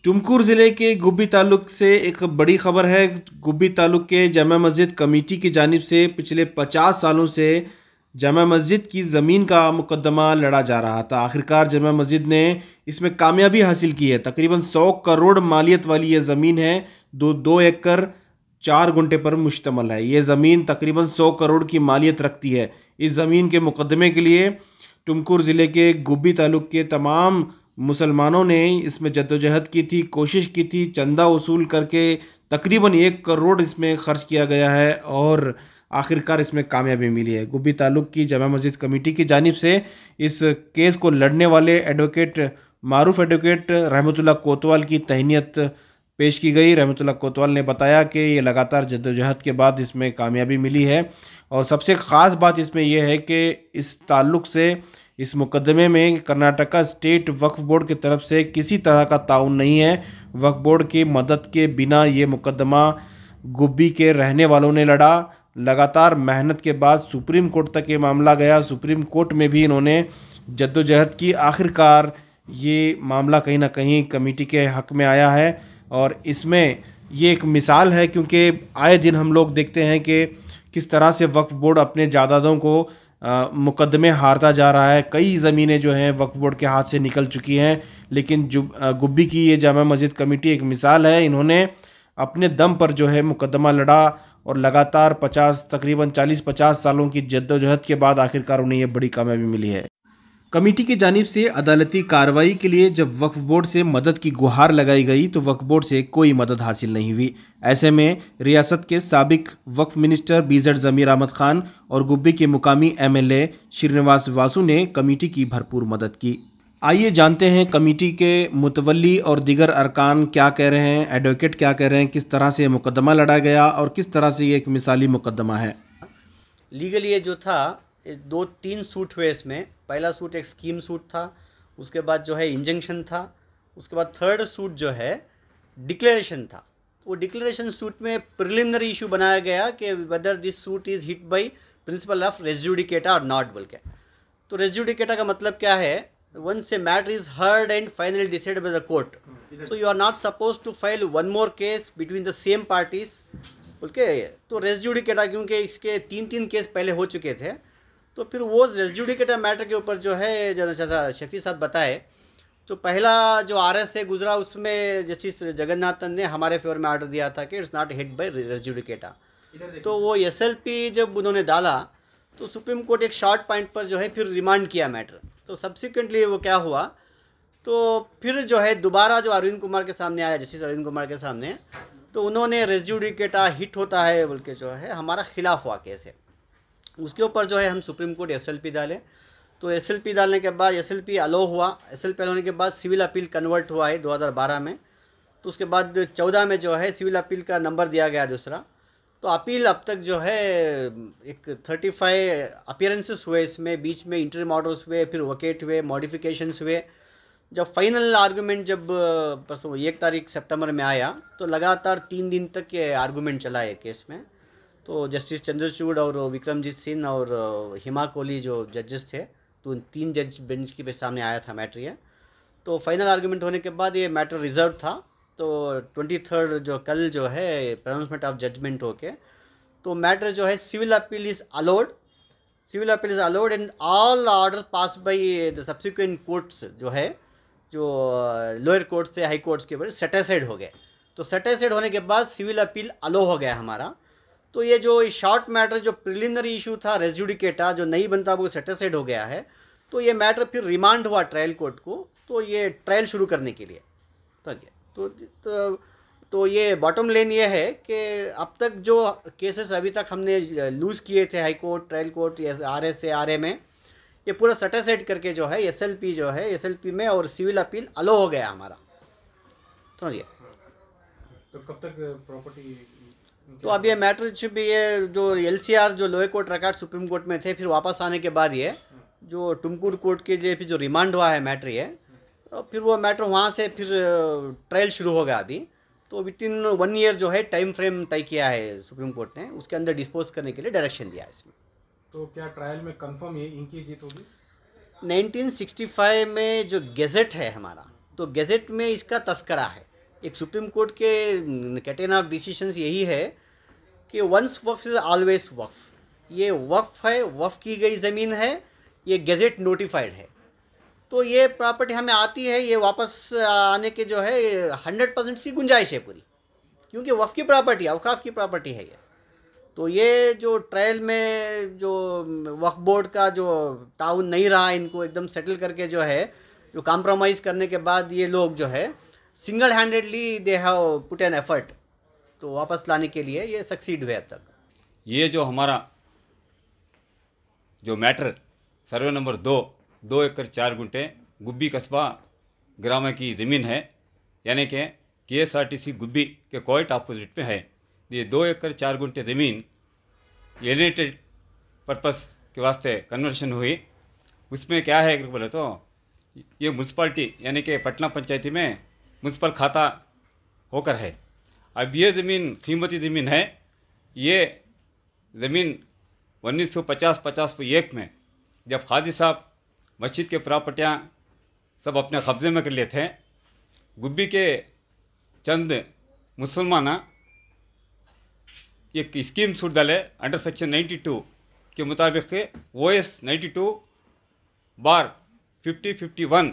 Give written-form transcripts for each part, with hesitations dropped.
टुमकुर ज़िले के गुब्बी तालुक से एक बड़ी खबर है। गुब्बी तालुक के जामा मस्जिद कमेटी की जानिब से पिछले 50 सालों से जामा मस्जिद की ज़मीन का मुकदमा लड़ा जा रहा था। आखिरकार जामा मस्जिद ने इसमें कामयाबी हासिल की है। तकरीबन 100 करोड़ मालियत वाली ये ज़मीन है। दो एकड़ 4 गुंठे पर मुश्तमल है। ये ज़मीन तकरीबन 100 करोड़ की मालियत रखती है। इस ज़मीन के मुकदमे के लिए टुमकुर ज़िले के गुब्बी तालुक के तमाम मुसलमानों ने इसमें जद्दोजहद की थी, कोशिश की थी, चंदा वसूल करके तकरीबन 1 करोड़ इसमें खर्च किया गया है और आखिरकार इसमें कामयाबी मिली है। गुब्बी तालुक की जामा मस्जिद कमेटी की जानिब से इस केस को लड़ने वाले एडवोकेट मारूफ एडवोकेट रहमतुल्लाह कोतवाल की तहनीत पेश की गई। रहमतुल्लाह कोतवाल ने बताया कि ये लगातार जद्दोजहद के बाद इसमें कामयाबी मिली है और सबसे ख़ास बात इसमें यह है कि इस ताल्लुक़ से इस मुकदमे में कर्नाटका स्टेट वक्फ बोर्ड की तरफ से किसी तरह का ताउन नहीं है। वक्फ बोर्ड की मदद के बिना ये मुकदमा गुब्बी के रहने वालों ने लड़ा। लगातार मेहनत के बाद सुप्रीम कोर्ट तक ये मामला गया। सुप्रीम कोर्ट में भी इन्होंने जद्दोजहद की। आखिरकार ये मामला कहीं ना कहीं कमेटी के हक़ में आया है और इसमें ये एक मिसाल है, क्योंकि आए दिन हम लोग देखते हैं कि किस तरह से वक्फ बोर्ड अपने जायदादों को मुकदमे हारता जा रहा है। कई ज़मीनें जो हैं वक्फ बोर्ड के हाथ से निकल चुकी हैं, लेकिन गुब्बी की ये जामा मस्जिद कमेटी एक मिसाल है। इन्होंने अपने दम पर जो है मुकदमा लड़ा और लगातार तकरीबन 40-50 सालों की जद्दोजहद के बाद आखिरकार उन्हें ये बड़ी कामयाबी मिली है। कमेटी की जानिब से अदालती कार्रवाई के लिए जब वक्फ बोर्ड से मदद की गुहार लगाई गई तो वक्फ बोर्ड से कोई मदद हासिल नहीं हुई। ऐसे में रियासत के साबिक वक्फ मिनिस्टर बीजेड ज़मीर अहमद खान और गुब्बी के मुकामी एमएलए श्रीनिवास वासु ने कमेटी की भरपूर मदद की। आइए जानते हैं कमेटी के मुतवल्ली और दीगर अरकान क्या कह रहे हैं, एडवोकेट क्या कह रहे हैं, किस तरह से मुकदमा लड़ा गया और किस तरह से ये एक मिसाली मुकदमा है। लीगल ये जो था 2-3 सूट हुए इसमें। पहला सूट एक स्कीम सूट था, उसके बाद जो है इंजंक्शन था, उसके बाद थर्ड सूट जो है डिक्लेरेशन था। वो डिक्लेरेशन सूट में प्रिलिमिनरी इशू बनाया गया कि whether this suit is hit by principle of res judicata और नॉट बोल के। तो रेस जुडिकेटा का मतलब क्या है? Once a matter is heard and finally decided by the court, so you are not suppose to file one more case between the same parties बोल के। तो रेस जुडिकेटा क्योंकि इसके 3 केस पहले हो चुके थे, तो फिर वो रेस जुडिकेटा मैटर के ऊपर जो है जैसा शफी साहब बताए, तो पहला जो आरएस से गुजरा उसमें जस्टिस जगन्नाथन ने हमारे फेवर में ऑर्डर दिया था कि it's not hit by res judicata. तो वो एसएलपी जब उन्होंने डाला तो सुप्रीम कोर्ट एक शॉर्ट पॉइंट पर जो है फिर रिमांड किया मैटर। तो सब्सिक्वेंटली वो क्या हुआ, तो फिर जो है दोबारा जो अरविंद कुमार के सामने आया, जस्टिस अरविंद कुमार के सामने, तो उन्होंने रेस जुडिकेटा हिट होता है बोल के जो है हमारा खिलाफ हुआ केस है। उसके ऊपर जो है हम सुप्रीम कोर्ट एसएलपी डाले। तो एसएलपी डालने के बाद एसएलपी अलो हुआ। एसएलपी अलो होने के बाद सिविल अपील कन्वर्ट हुआ है 2012 में। तो उसके बाद 14 में जो है सिविल अपील का नंबर दिया गया दूसरा। तो अपील अब तक जो है एक 35 अपीयरेंसेस हुए इसमें, बीच में इंटरिम ऑर्डर्स हुए, फिर वकेट हुए, मॉडिफिकेशंस हुए। जब फाइनल आर्गूमेंट जब परसों 1 तारीख सितंबर में आया तो लगातार 3 दिन तक ये आर्गूमेंट चला है केस में। तो जस्टिस चंद्रचूड़ और विक्रमजीत सिंह और हिमा कोहली जो जजेस थे, तो 3 जज बेंच के सामने आया था मैटर ये। तो फाइनल आर्गूमेंट होने के बाद ये मैटर रिजर्व था। तो 23 जो कल जो है प्रोनाउंसमेंट ऑफ जजमेंट होके, तो मैटर जो है civil appeal is allowed. Civil appeal is allowed and all order pass by the subsequent courts जो है, जो लोअर कोर्ट से हाई कोर्ट्स के बड़े सेटिस्फाइड हो गए। तो सेटिस्फाइड होने के बाद सिविल अपील अलो हो गया हमारा। तो ये जो शॉर्ट मैटर जो प्रिलिमिनरी इशू था रेस जुडिकेटा जो नहीं बनता वो सेटिस्फाइड हो गया है। तो ये मैटर फिर रिमांड हुआ ट्रायल कोर्ट को, तो ये ट्रायल शुरू करने के लिए तो ये बॉटम लाइन ये है कि अब तक जो केसेस अभी तक हमने लूज़ किए थे high court, trial court, RS से आरए में, ये पूरा सेटिस्फाइड करके जो है एसएलपी जो है एसएलपी में और सिविल अपील अलो हो गया हमारा। समझिए। तो कब तक प्रॉपर्टी? तो अब ये मैटर भी ये जो एलसीआर जो lower court record supreme court में थे, फिर वापस आने के बाद ये जो टुमकुर कोर्ट के लिए फिर जो रिमांड हुआ है मैटर ये, तो फिर वो मैटर वहाँ से फिर ट्रायल शुरू हो गया अभी। तो विदिन 1 ईयर जो है टाइम फ्रेम तय किया है सुप्रीम कोर्ट ने, उसके अंदर डिस्पोज करने के लिए डायरेक्शन दिया है इसमें। तो क्या ट्रायल में कंफर्म ये इनकी जीत होगी? 1965 में जो गेजेट है हमारा, तो गेजेट में इसका तस्करा है एक सुप्रीम कोर्ट के कैटेगरी ऑफ डिसीशंस यही है कि वंस वक्फ इज ऑलवेज वक्फ। ये वक्फ है, वक्फ की गई ज़मीन है, ये गेजेट नोटिफाइड है, तो ये प्रॉपर्टी हमें आती है, ये वापस आने के जो है 100% सी गुंजाइश है पूरी, क्योंकि वक्फ की प्रॉपर्टी, अवकाफ की प्रॉपर्टी है ये। तो ये जो ट्रायल में जो वक्फ बोर्ड का जो ताउन नहीं रहा, इनको एकदम सेटल करके जो है, जो कॉम्प्रोमाइज़ करने के बाद ये लोग जो है single handedly they have put an effort, तो वापस लाने के लिए ये सक्सीड हुए अब तक। ये जो हमारा जो मैटर सर्वे नंबर 2 एकड़ 4 गुंठे गुब्बी कस्बा ग्राम की ज़मीन है, यानी कि KSRTC गुब्बी के क्वाइट अपोजिट में है। ये 2 एकड़ 4 गुंठे ज़मीन एलिनेटेड पर्पस के वास्ते कन्वर्शन हुई। उसमें क्या है बोले तो ये म्यूनसिपाल्टी यानी कि पटना पंचायती में म्यूनसिपल खाता होकर है। अब ये ज़मीन कीमती ज़मीन है। ये ज़मीन 1950-51 में जब काजी साहब मस्जिद के प्रॉपर्टियाँ सब अपने कब्ज़े में कर लिए थे, गुब्बी के चंद मुसलमान एक स्कीम सूट डाले अंडर सेक्शन 92 के मुताबिक OS 92/5051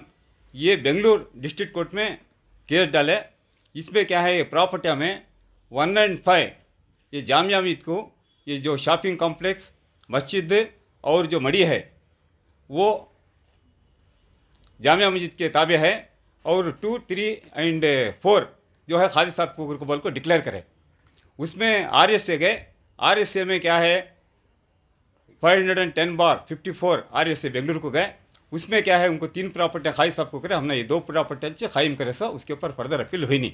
ये बेंगलुरु डिस्ट्रिक्ट कोर्ट में केस डाले। इसमें क्या है, ये प्रॉपर्टियाँ में 195 ये जामिया मस्जिद को, ये जो शॉपिंग कॉम्प्लेक्स मस्जिद और जो मड़ी है वो जामिया मस्जिद के ताबे है, और 2, 3 एंड 4 जो है खाजी साहब को बोल को डिक्लेयर करे। उसमें RSA गए। RSA में क्या है 510/54 RSA बेंगलुरु को गए। उसमें क्या है, उनको 3 प्रॉपर्टियाँ खाजी साहब को करे, हमने ये 2 प्रॉपर्टियाँ खाइम करे सा, उसके ऊपर फर्दर अपील हुई नहीं।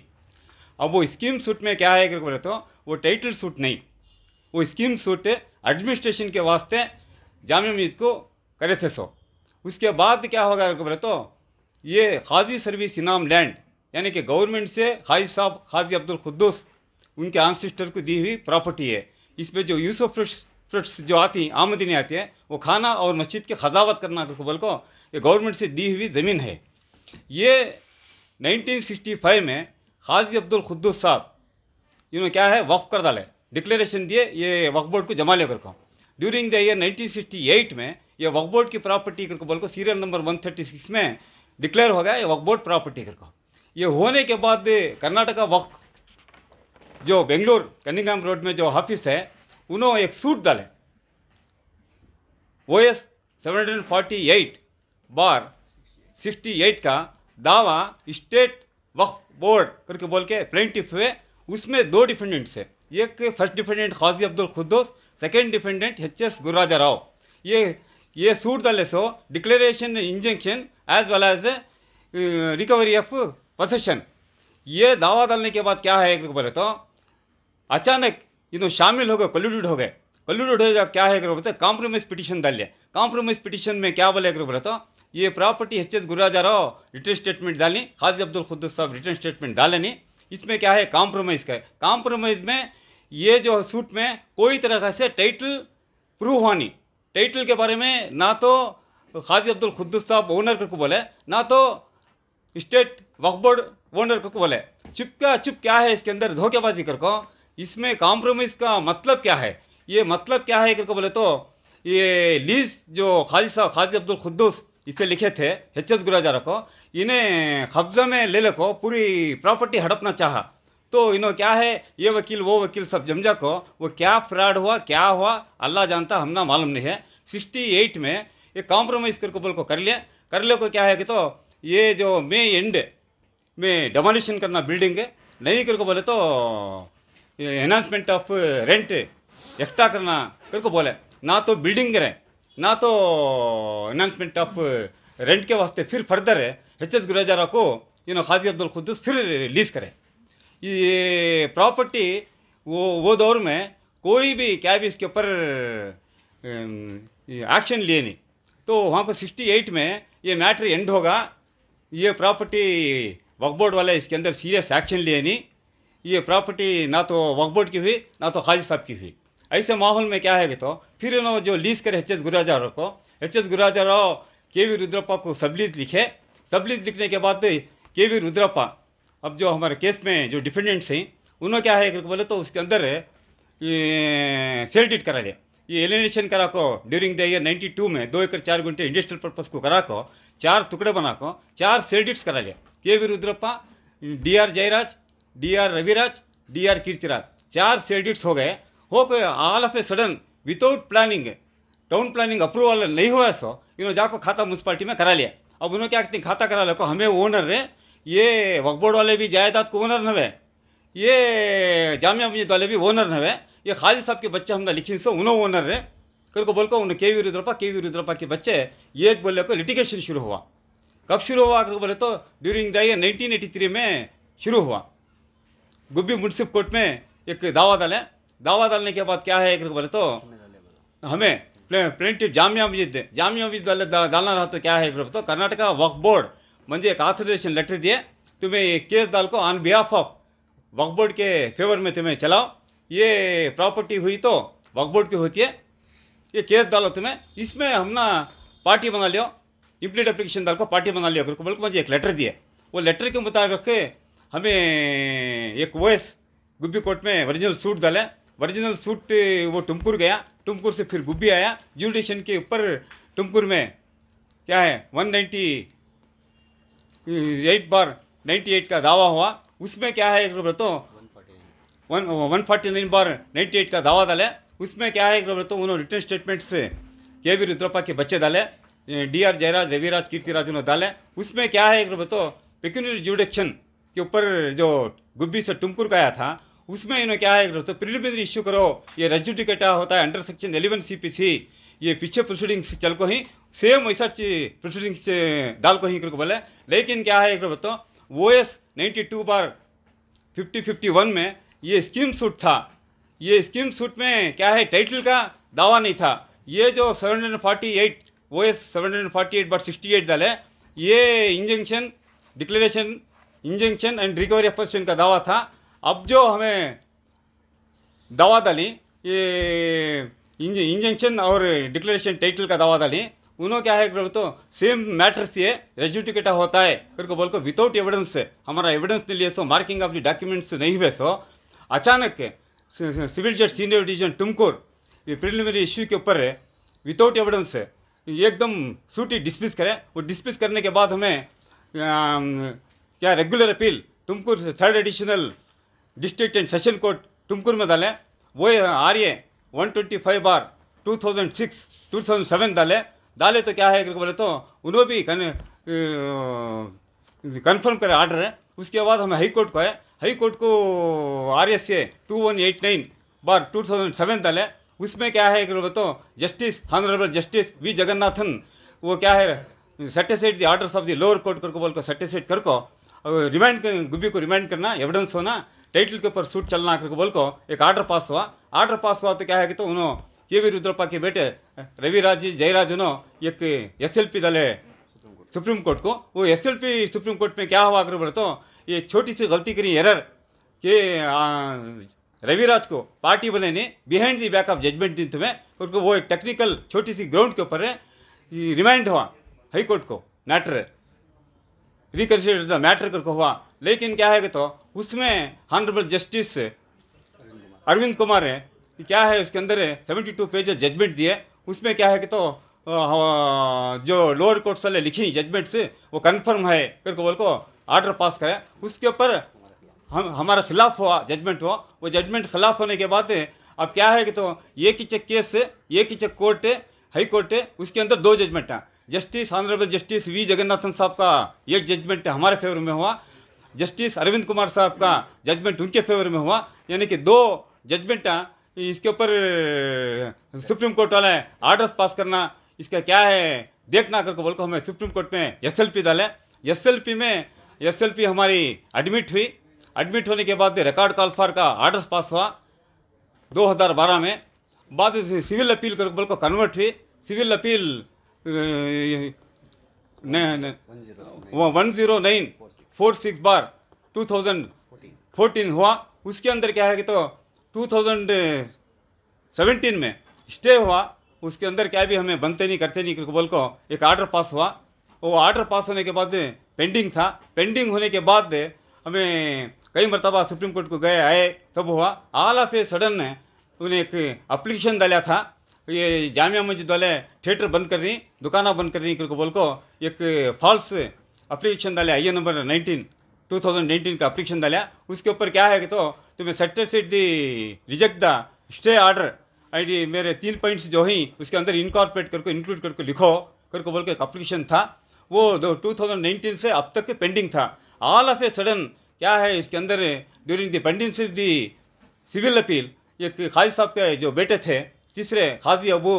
अब वो स्कीम सूट में क्या है बोले तो वो टाइटल सूट नहीं, वो स्कीम सूट एडमिनिस्ट्रेशन के वास्ते जामिया मस्जिद को करे थे सो। उसके बाद क्या होगा बोले तो ये खाजी सर्विस इनाम लैंड यानी कि गवर्नमेंट से खाजी साहब खाजी अब्दुल खुद्दूस उनके आंसिस्टर को दी हुई प्रॉपर्टी है। इसमें जो यूज ऑफ फ्रूट्स जो आती आमदनी आती है वो खाना और मस्जिद के खजावत करना बोल को ये गवर्नमेंट से दी हुई ज़मीन है। ये 1965 में खाजी अब्दुल खुद्दूस साहब इन्होंने क्या है वक्फ कर डाले, डिक्लेरेशन दिए ये वक्फ बोर्ड को जमा लेकर को। ड्यूरिंग द ईयर 1968 में ये वक्फ बोर्ड की प्रॉपर्टी करके बोल को सीरियल नंबर 136 में डिक्लेयर हो गया ये वक्फ बोर्ड प्रॉपर्टी करके। ये होने के बाद कर्नाटका वक्फ जो बेंगलुरु कनिंगम रोड में जो ऑफिस है उन्होंने एक सूट डाले OS 748/68 का दावा स्टेट वक्फ बोर्ड करके बोल के प्लेंटिफ हुए। उसमें 2 डिफेंडेंट्स है, एक first defendant Khaji Abdul Khuddus, second defendant HS Gururaja Rao. ये सूट डाले so declaration injunction as well as recovery of possession. ये दावा डालने के बाद क्या है बोले तो अचानक इन्हों शामिल हो गए, कोल्यूडेड हो गए। कोल्यूडेड हो क्या है बोलते कॉम्प्रोमाइज पिटीशन डाल लिया। कॉम्प्रोमाइज पिटीशन में क्या बोले बोले तो ये property HS Gururaja Rao return statement डाली, खाजी अब्दुल खुद्दूस साहब रिटर्न स्टेटमेंट डाले नहीं। इसमें क्या है कॉम्प्रोमाइज़ का है। कॉम्प्रोमाइज़ में ये जो सूट में कोई तरह से टाइटल प्रूव हुआ नहीं। टाइटल के बारे में ना तो खाजी अब्दुल खुद्दूस साहब ओनर को बोले, ना तो स्टेट वक्फ बोर्ड ओनर को बोले। चुप क्या है इसके अंदर धोखेबाजी कर को। इसमें कॉम्प्रोमाइज़ का मतलब क्या है, ये मतलब क्या है करके बोले तो ये लीज जो खाजी अब्दुल खुद्दूस इसे लिखे थे HS गुरुराजा को, इन्हें कब्जा में ले को पूरी प्रॉपर्टी हड़पना चाहा। तो इन्हों क्या है ये वकील वो वकील सब जमजा को वो क्या फ्रॉड हुआ क्या हुआ अल्लाह जानता, हमना मालूम नहीं है। 68 में ये कॉम्प्रोमाइज़ करके बोल को कर ले को क्या है कि तो ये जो मई एंड में डेमोलिशन करना बिल्डिंग है, नहीं करके बोले तो एनहांसमेंट ऑफ रेंट एक्स्ट्रा करना करके बोले, ना तो बिल्डिंग रहे ना तो एनहांसमेंट ऑफ रेंट के वास्ते फिर फर्दर है HS गुरुराजा को खाजी अब्दुल खुद्दूस फिर रिलीज करे। ये प्रॉपर्टी वो दौर में कोई भी क्या भी इसके ऊपर एक्शन लिए नहीं। तो वहाँ को 68 में ये मैटर एंड होगा। ये प्रॉपर्टी वक्फ बोर्ड वाले इसके अंदर सीरियस एक्शन लिए नहीं। ये प्रॉपर्टी ना तो वक्फ बोर्ड की हुई ना तो खाजी साहब की हुई। ऐसे माहौल में क्या है कि तो फिर इन्होंने जो लीज करे HS गुरुराजा राव को, HS गुरुराजा राव KV रुद्रप्पा को सबलीज लिखे। सबलीज लिखने के बाद KV रुद्रप्पा अब जो हमारे केस में जो डिफेंडेंट्स हैं उन्होंने क्या है करके बोले तो उसके अंदर ये सेल डीड करा लिया, ये एलिनेशन करा को ड्यूरिंग द ईयर 92 में 2 एकड़ 4 गुंठे इंडस्ट्रियल पर्पस को करा को 4 टुकड़े बना को 4 सेल डीड्स करा लिया। K V Rudrappa, D R. Jayaraj, D R. Raviraj, D R. Keerthiraj, 4 sale deeds हो गए। हो गए all of a sudden without planning, town planning approval नहीं हुआ सो इन्होंने जाकर खाता म्यूनसिपालिटी में करा लिया। अब उन्होंने क्या कहते हैं खाता करा लो हमें ओनर है, ये वक्फ बोर्ड वाले भी जायदाद को ओनर नवे, ये जामिया मस्जिद वाले भी ओनर नवे, ये खाजी साहब के बच्चे हमने लिखी सो उन्होंने ओनर है कल को बोल को उन्हें के वी रुद्रप्पा के बच्चे ये बोले को लिटिगेशन शुरू हुआ। कब शुरू हुआ कर बोले तो ड्यूरिंग द ईयर 1983 में शुरू हुआ। गुब्बी म्यूनसिपल कोर्ट में एक दावा डाले, दावा डालने के बाद क्या है बोले तो हमें प्लेंटिव जामिया मस्जिद वाले डालना रहा तो क्या है तो कर्नाटका वक्फ बोर्ड म्हणजे एक ऑथराइजेशन लेटर दिए, तुम्हें ये केस डाल को on behalf of Waqf board के फेवर में तुम्हें चलाओ, ये प्रॉपर्टी हुई तो वक्फ बोर्ड की होती है, ये केस डालो तुम्हें, इसमें हम ना पार्टी बना लियो, इम्प्लीट एप्लीकेशन डाल को पार्टी बना लियो बोल को मुझे एक लेटर दिए। वो लेटर के मुताबिक हमें एक वॉइस गुब्बी कोर्ट में ओरिजिनल सूट डाले, ओरिजिनल सूट वो टुमकुर गया, टुमकुर से फिर गुब्बी आया, जुडिशन के ऊपर टुमकुर में क्या है 198/98 का दावा हुआ। उसमें क्या है तो 149/98 का दावा डाले। उसमें क्या है तो उन्होंने रिटर्न स्टेटमेंट से के वी रुद्रप्पा के बच्चे डाले, डी.आर. जयराज, रविराज, कीर्तिराज उन्होंने डाले। उसमें क्या है तो पेक्यूनियरी जुडिक्शन के ऊपर जो गुब्बी से टुमकुर का आया था उसमें इन्होंने क्या है तो प्रिलिमिनरी इश्यू करो, ये रेजुडिकेटा होता है अंडर सेक्शन 11 CPC, ये पीछे प्रोसीडिंग्स चल को ही सेम वैसा प्रोसीडिंग्स डाल को ही करके बोले। लेकिन क्या है तो OS 92/5051 में ये स्कीम सूट था, ये स्कीम सूट में क्या है टाइटल का दावा नहीं था, ये जो 748 OS 748/68 डाले ये injunction declaration injunction and recovery of position का दावा था। अब जो हमें दावा डाली ये इंजंक्शन और डिक्लेरेशन टाइटल का दावा डाली, उन्होंने क्या है तो सेम मैटर से रेजुडिकेटा होता है करके बोल को विदाउट एविडेंस, हमारा एविडेंस नहीं लिए सो मार्किंग ऑफ द डॉक्यूमेंट्स नहीं हुए सो अचानक सिविल जज सीनियर डिवीजन टुमकुर ये प्रिलिमिनरी इश्यू के ऊपर विदाउट एविडेंस एकदम सूट ही डिसमिस करें। वो डिसमिस करने के बाद हमें क्या regular appeal Tumkur 3rd additional district and session court Tumkur में डाले, वो RA 125/2006-2007 डाले तो क्या है बोले तो उन्होंने भी कन्फर्म करे आर्डर है। उसके बाद हमें हाई कोर्ट को है, हाई कोर्ट को RSA 2189/2007 डाले। उसमें क्या है बोले तो justice honourable justice V. Jagannathan वो क्या है satisfied the orders of the lower court करके बोल को सेटिस्फाइड कर को रिमांड गुब्बी को रिमांड करना, एविडेंस होना, टाइटल के ऊपर सूट चलना करके बोल को एक आर्डर पास हुआ। आर्डर पास हुआ तो क्या है कि तो उन्होंने के वी रुद्रप्पा के बेटे रविराज जी जयराज उन्होंने एक SLP डाले सुप्रीम कोर्ट को। वो SLP सुप्रीम कोर्ट में क्या हुआ कर बोले तो ये छोटी सी गलती करी एरर कि रविराज को पार्टी बनाने behind the back of judgement दिन तुम्हें उनको वो एक टेक्निकल छोटी सी ग्राउंड के ऊपर रिमाइंड हुआ हाई कोर्ट को मैटर रिकन्सिडर द मैटर करके हुआ। लेकिन क्या है कि तो उसमें ऑनरेबल जस्टिस अरविंद कुमार है कि क्या है उसके अंदर 72 पेजेस जजमेंट दिए। उसमें क्या है कि तो जो लोअर कोर्ट्स वाले लिखी जजमेंट से वो कन्फर्म है करके बोल को आर्डर पास करे। उसके ऊपर हमारा खिलाफ हुआ जजमेंट हुआ। वो जजमेंट खिलाफ होने के बाद अब क्या है कि तो एक ही चेक केस से एक ही चेक कोर्ट है हाई कोर्ट है, उसके अंदर 2 जजमेंट हैं। Justice honourable justice V. Jagannathan साहब का एक जजमेंट हमारे फेवर में हुआ, जस्टिस अरविंद कुमार साहब का जजमेंट उनके फेवर में हुआ, यानी कि 2 जजमेंट इसके ऊपर सुप्रीम कोर्ट वाले आर्डर्स पास करना इसका क्या है देखना करके बोल को हमें सुप्रीम कोर्ट में SLP डाले। SLP हमारी एडमिट हुई। एडमिट होने के बाद रिकॉर्ड कॉल फॉर का आर्डर्स पास हुआ 2012 में। बाद सिविल अपील करके बोल को कन्वर्ट हुई। सिविल अपील 10946/2014 हुआ। उसके अंदर क्या है कि तो 2017 में स्टे हुआ। उसके अंदर क्या भी हमें बनते नहीं करते नहीं बोल को एक आर्डर पास हुआ। वो आर्डर पास होने के बाद पेंडिंग था। पेंडिंग होने के बाद हमें कई मरतबा सुप्रीम कोर्ट को गए आए सब हुआ। ऑल ऑफ ए सडन उन्हें एक एप्लीकेशन डाला था, ये जामिया मस्जिद वाले थिएटर बंद कर रही, दुकाना बंद कर रही करके बोल को एक फॉल्स एप्लीकेशन डाला, ये नंबर 2019 का एप्लीकेशन डाला। उसके ऊपर क्या है कि तो तुम्हें certificate the reject the stay order ID, मेरे 3 पॉइंट्स जो ही उसके अंदर इनकॉर्पोरेट करके इंक्लूड करके लिखो करके बोल के एक एप्लीकेशन था, वो 2019 से अब तक पेंडिंग था। ऑल ऑफ ए सडन क्या है इसके अंदर during the pending of the civil appeal एक खाजी साहब के जो बेटे थे तीसरे खाजी अबू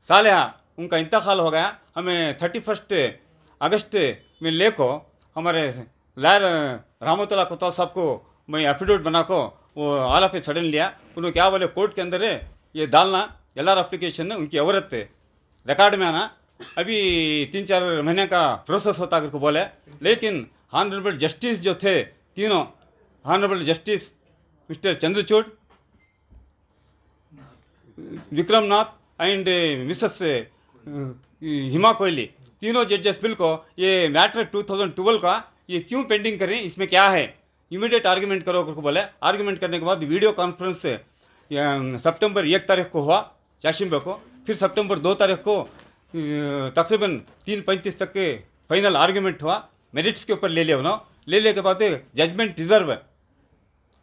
सालेहा, उनका इंतकाल हो गया। हमें 31 अगस्त में ले को हमारे लायर रहमतुल्लाह कुत्ता साहब को मैं एफिडेविट बना को वो ऑल ऑफ ए सडन लिया। उन्होंने क्या बोले कोर्ट के अंदर ये डालना एल आर एप्लीकेशन उनकी अवरत रिकॉर्ड में आना, अभी 3-4 महीने का प्रोसेस होता करके बोले। लेकिन ऑनरेबल जस्टिस जो थे तीनों, honourable justice Mister Chandrachud, Vikramnath and Mrs Hima Kohli, तीनों जजेस बिल को ये मैटर 2012 का ये क्यों पेंडिंग करें, इसमें क्या है, इमीडिएट आर्ग्यूमेंट करो करके बोले। आर्ग्यूमेंट करने के बाद वीडियो कॉन्फ्रेंस सितंबर 1 तारीख को हुआ चाशिम्बे को, फिर सितंबर 2 तारीख को तकरीबन 3:35 तक के फाइनल आर्ग्यूमेंट हुआ, मेरिट्स के ऊपर ले लिया उन्होंने। ले के बाद जजमेंट रिजर्व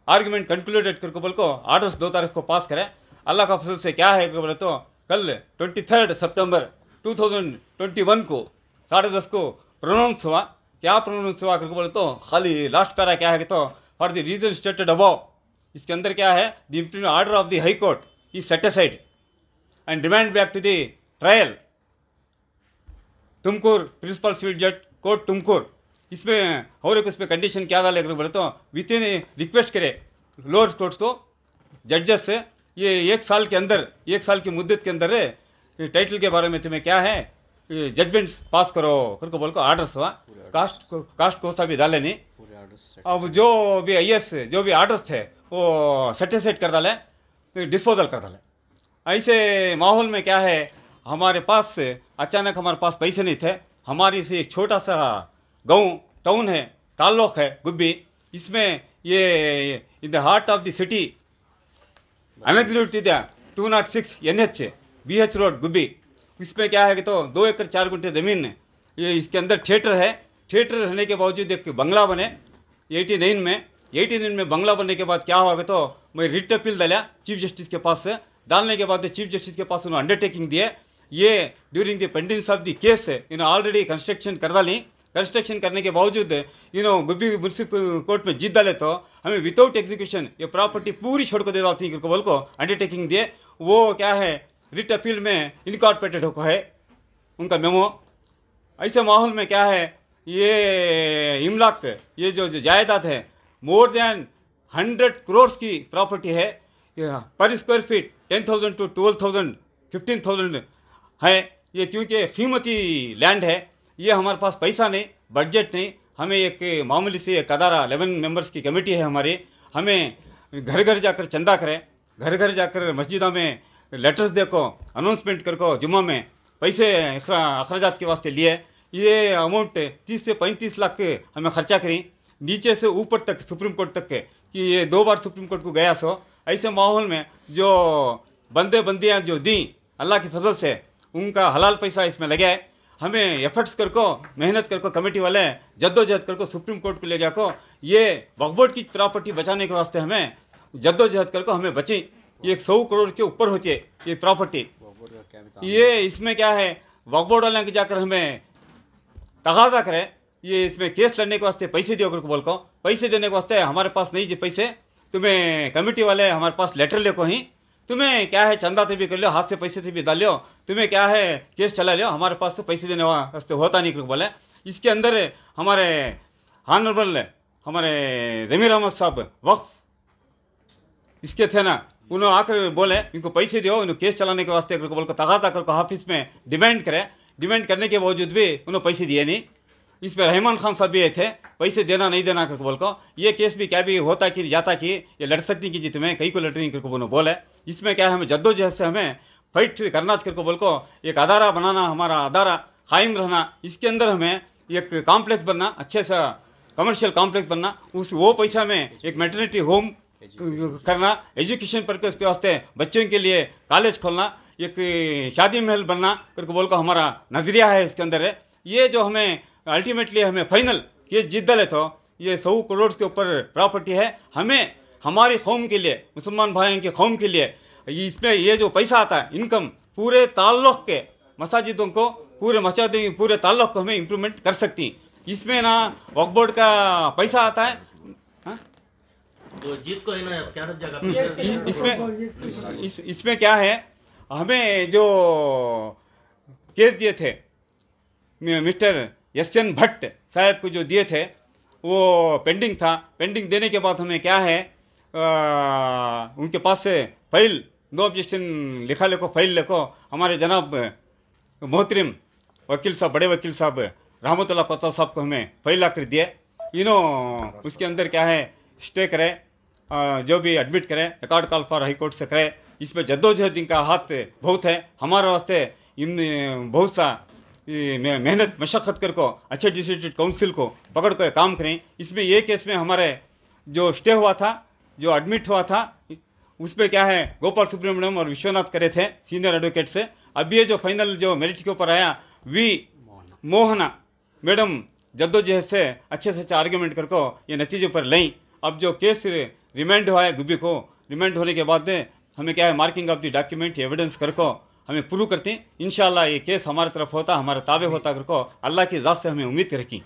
आर्ग्यूमेंट कंक्लूडेड करके बोल को ऑर्डर्स 2 तारीख को पास करें। अल्लाह का फजल से क्या है बोले तो कल 23 सितंबर 2021 को 10:30 को प्रोनाउंस हुआ। क्या प्रोनाउंस हुआ करके बोले तो खाली लास्ट पैरा क्या है कि तो for the reason stated above, इसके अंदर क्या है the impugned order of the high court is set aside and remand back to the trial Tumkur principal civil जज कोर्ट तुमकुर। इसमें और एक उसमें कंडीशन क्या डाले बोले तो विद इन रिक्वेस्ट करे लोअर कोर्ट्स को जजेस से ये 1 साल के अंदर 1 साल की मुद्दत के अंदर टाइटल के बारे में तुम्हें क्या है जजमेंट्स पास करो करके बोल को ऑर्डर्स हुआ। कास्ट को भी डाले नहीं, अब जो भी IS जो भी ऑर्डर्स थे वो सेटिस्फाइड कर डाले, डिस्पोजल कर डाले। ऐसे माहौल में क्या है हमारे पास अचानक हमारे पास पैसे नहीं थे। हमारी से एक छोटा सा गांव टाउन है, ताल्लुक है गुब्बी, इसमें ये in the heart of the city annex 206 NH BH road Gubbi, इसमें क्या है कि तो 2 एकड़ 4 गुंठे ज़मीन है। ये इसके अंदर थिएटर है, थिएटर रहने के बावजूद एक बंगला बने 89 में बंगला बनने के बाद क्या हुआ कि तो मैं रिट अपील डाला चीफ जस्टिस के पास से। डालने के बाद चीफ जस्टिस के पास उन्होंने अंडरटेकिंग दिए, ये during the pending of the case इन्होंने ऑलरेडी कंस्ट्रक्शन कर डाली। कंस्ट्रक्शन करने के बावजूद गुब्बी म्यूनसिपल कोर्ट में जीत डाले तो हमें विदाउट एग्जीक्यूशन ये प्रॉपर्टी पूरी छोड़ को दे डालती है बोल को अंडरटेकिंग दिए। वो क्या है रिट अपील में इनकॉर्पोरेटेड हो है उनका मेमो। ऐसे माहौल में क्या है ये इमलाक ये जो जायदाद है मोर देन 100 करोड़ की प्रॉपर्टी है, पर स्क्वायर फीट 10,000 to 12,000 15,000 है ये, क्योंकि कीमती लैंड है। ये हमारे पास पैसा नहीं, बजट नहीं, हमें एक मामूली सी एक अदारा 11 मेंबर्स की कमेटी है हमारी, हमें घर घर जाकर चंदा करें, घर घर जाकर मस्जिदों में लेटर्स देखो अनाउंसमेंट करको जुम्मा में पैसे अखराजात के वास्ते लिए। ये अमाउंट 30 से 35 लाख हमें खर्चा करी, नीचे से ऊपर तक सुप्रीम कोर्ट तक के कि ये 2 बार सुप्रीम कोर्ट को गया सो। ऐसे माहौल में जो बंदियाँ जो दी अल्लाह की फजल से उनका हलाल पैसा इसमें लगा है। हमें एफर्ट्स करको मेहनत करको कमेटी वाले जद्दोजहद करको सुप्रीम कोर्ट को ले गया को ये वक्फ बोर्ड की प्रॉपर्टी बचाने के वास्ते हमें जद्दोजहद करको हमें बची। ये 100 करोड़ के ऊपर होती है ये प्रॉपर्टी। ये इसमें क्या है वक्फ बोर्ड वाले के जाकर हमें तगाजा करें, ये इसमें केस लड़ने के वास्ते पैसे दियो करके बोल को, पैसे देने के वास्ते हमारे पास नहीं जी पैसे, तुम्हें कमेटी वाले हमारे पास लेटर लेको ही, तुम्हें क्या है चंदा से भी कर लो, हाथ से पैसे से भी डाल लो, तुम्हें क्या है केस चला लो, हमारे पास तो पैसे देने वास्ते होता नहीं करके बोले। इसके अंदर हमारे ऑनरेबल हमारे ज़मीर अहमद साहब वक्फ इसके थे ना, उन्होंने आकर बोले इनको पैसे दियो, इनको केस चलाने के वास्ते बोल को तगादा करके ऑफिस में डिमांड करे। डिमांड करने के बावजूद भी उन्होंने पैसे दिए नहीं। इस पर रहमान खान साहब भी थे, पैसे देना नहीं देना करके बोल को, ये केस भी क्या भी होता कि जाता कि ये लड़ सकती कि जी तुम्हें कहीं को लड़ नहीं करके उन्होंने बोले। इसमें क्या है हमें जद्दोजहद से हमें फाइट करना करके बोल को एक अदारा बनाना, हमारा अदारा कायम रहना, इसके अंदर हमें एक कॉम्प्लेक्स बनना, अच्छे सा कमर्शियल कॉम्प्लेक्स बनना, उस वो पैसा में एक मैटरनिटी होम करना, एजुकेशन पर्पज के वास्ते बच्चों के लिए कॉलेज खोलना, एक शादी महल बनना करके बोल का हमारा नज़रिया है इसके अंदर है। ये जो हमें अल्टीमेटली हमें फाइनल केस जीत डाले तो ये 100 करोड़ के ऊपर प्रॉपर्टी है, हमें हमारी कौम के लिए, मुसलमान भाइयों की कौम के लिए इसमें ये जो पैसा आता है इनकम पूरे ताल्लुक़ के मसाजिदों को, पूरे मसाजिद पूरे ताल्लुक़ को हमें इम्प्रूवमेंट कर सकती। इसमें ना वक्फ बोर्ड का पैसा आता है, तो जीत को है ना क्या सब जगह इसमें क्या है, हमें जो केस दिए थे मिस्टर एस.एन. भट्ट साहब को जो दिए थे वो पेंडिंग था। पेंडिंग देने के बाद हमें क्या है उनके पास से फाइल नो ऑब्जेक्शन लिखा लेको फाइल लेको हमारे जनाब मोहतरम वकील साहब, बड़े वकील साहब रहमतुल्लाह कोता साहब को हमें फाइल ला कर दिए। उसके अंदर क्या है स्टे करे, जो भी एडमिट करें record call for high court से करे। इसमें जद्दोजहद इनका हाथ बहुत है, हमारे वास्ते इन बहुत सा मेहनत मशक्क़त कर को अच्छे डिस्ट्रिक्ट काउंसिल को पकड़ कर काम करें। इसमें ये केस में हमारे जो स्टे हुआ था, जो एडमिट हुआ था, उसमें क्या है गोपाल सुब्रमण्यम और विश्वनाथ करे थे सीनियर एडवोकेट से। अब ये जो फाइनल जो मेरिट के ऊपर आया वी मोहना मैडम जद्दोजहद से अच्छे आर्ग्यूमेंट कर को ये नतीजे पर लें। अब जो केस रिमांड हुआ है गुब्बी को, रिमांड होने के बाद हमें क्या है marking of the document evidence कर को हमें प्रूव करते हैं। इंशाल्लाह ये केस हमारे तरफ होता, हमारे ताबे होता कर को अल्लाह की ज़ात से हमें उम्मीद रखी।